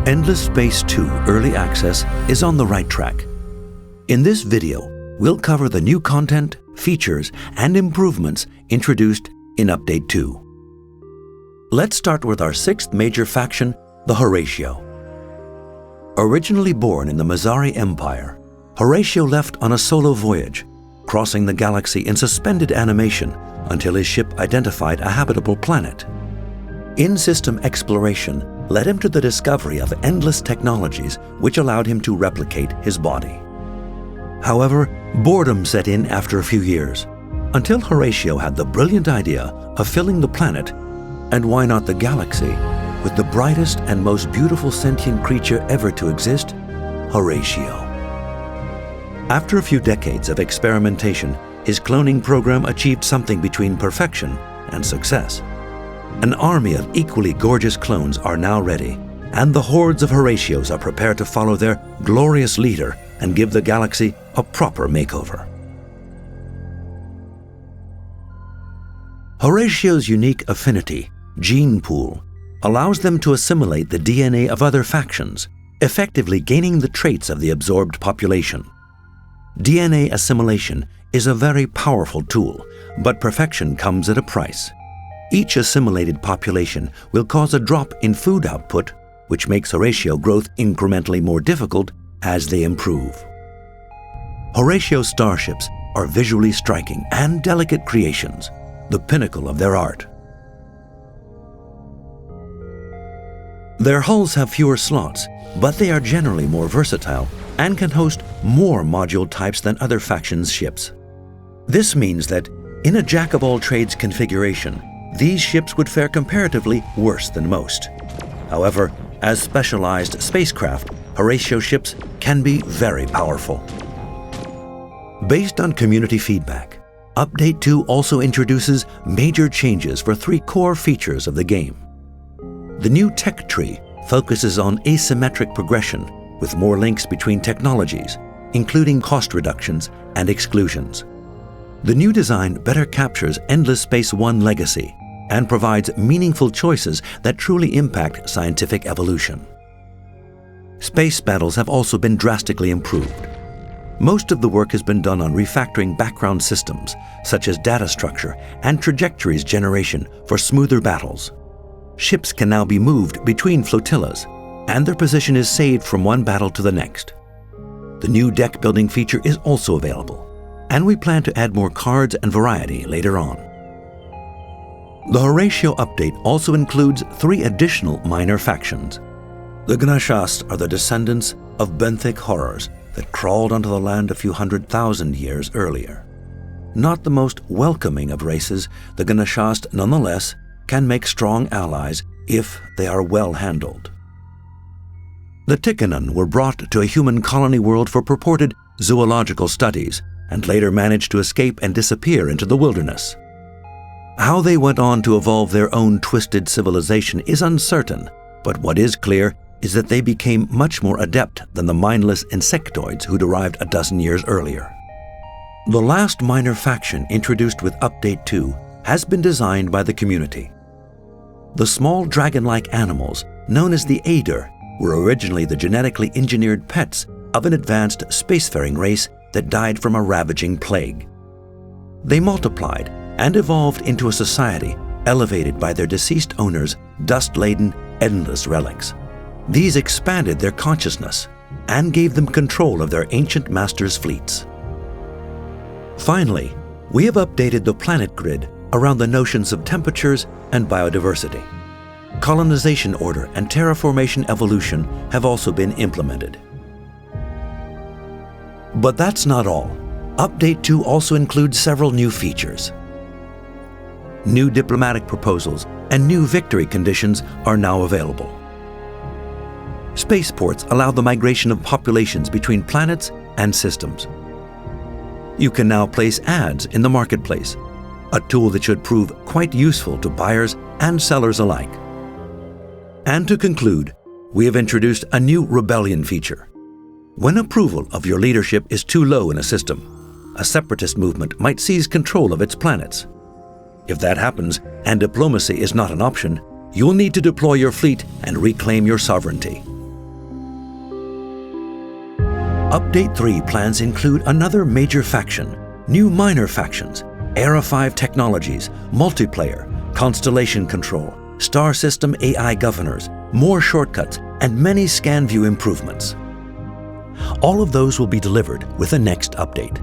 Endless Space 2 Early Access is on the right track. In this video, we'll cover the new content, features, and improvements introduced in Update 2. Let's start with our sixth major faction, the Horatio. Originally born in the Mazari Empire, Horatio left on a solo voyage, crossing the galaxy in suspended animation until his ship identified a habitable planet. In-system exploration led him to the discovery of endless technologies which allowed him to replicate his body. However, boredom set in after a few years, until Horatio had the brilliant idea of filling the planet, and why not the galaxy, with the brightest and most beautiful sentient creature ever to exist, Horatio. After a few decades of experimentation, his cloning program achieved something between perfection and success. An army of equally gorgeous clones are now ready, and the hordes of Horatios are prepared to follow their glorious leader and give the galaxy a proper makeover. Horatio's unique Affinity gene pool allows them to assimilate the DNA of other factions, effectively gaining the traits of the absorbed population. DNA assimilation is a very powerful tool, but perfection comes at a price. Each assimilated population will cause a drop in food output, which makes Horatio growth incrementally more difficult as they improve. Horatio starships are visually striking and delicate creations, the pinnacle of their art. Their hulls have fewer slots, but they are generally more versatile and can host more module types than other factions' ships. This means that, in a jack-of-all-trades configuration, these ships would fare comparatively worse than most. However, as specialized spacecraft, Horatio ships can be very powerful. Based on community feedback, Update 2 also introduces major changes for three core features of the game. The new tech tree focuses on asymmetric progression with more links between technologies, including cost reductions and exclusions. The new design better captures Endless Space 1 legacy and provides meaningful choices that truly impact scientific evolution. Space battles have also been drastically improved. Most of the work has been done on refactoring background systems, such as data structure and trajectories generation for smoother battles. Ships can now be moved between flotillas, and their position is saved from one battle to the next. The new deck building feature is also available, and we plan to add more cards and variety later on. The Horatio update also includes three additional minor factions. The Gnashast are the descendants of benthic horrors that crawled onto the land a few 100,000 years earlier. Not the most welcoming of races, the Gnashast nonetheless can make strong allies if they are well handled. The Tikkanon were brought to a human colony world for purported zoological studies and later managed to escape and disappear into the wilderness. How they went on to evolve their own twisted civilization is uncertain, but what is clear is that they became much more adept than the mindless insectoids who arrived a dozen years earlier. The last minor faction introduced with Update 2 has been designed by the community. The small dragon-like animals, known as the Eider, were originally the genetically engineered pets of an advanced spacefaring race that died from a ravaging plague. They multiplied and evolved into a society elevated by their deceased owners' dust-laden, endless relics. These expanded their consciousness and gave them control of their ancient masters' fleets. Finally, we have updated the planet grid around the notions of temperatures and biodiversity. Colonization order and terraformation evolution have also been implemented. But that's not all. Update 2 also includes several new features. New diplomatic proposals and new victory conditions are now available. Spaceports allow the migration of populations between planets and systems. You can now place ads in the marketplace, a tool that should prove quite useful to buyers and sellers alike. And to conclude, we have introduced a new rebellion feature. When approval of your leadership is too low in a system, a separatist movement might seize control of its planets. If that happens and diplomacy is not an option, you'll need to deploy your fleet and reclaim your sovereignty. Update 3 plans include another major faction, new minor factions, Era 5 technologies, multiplayer, constellation control, star system AI governors, more shortcuts, and many scan view improvements. All of those will be delivered with the next update.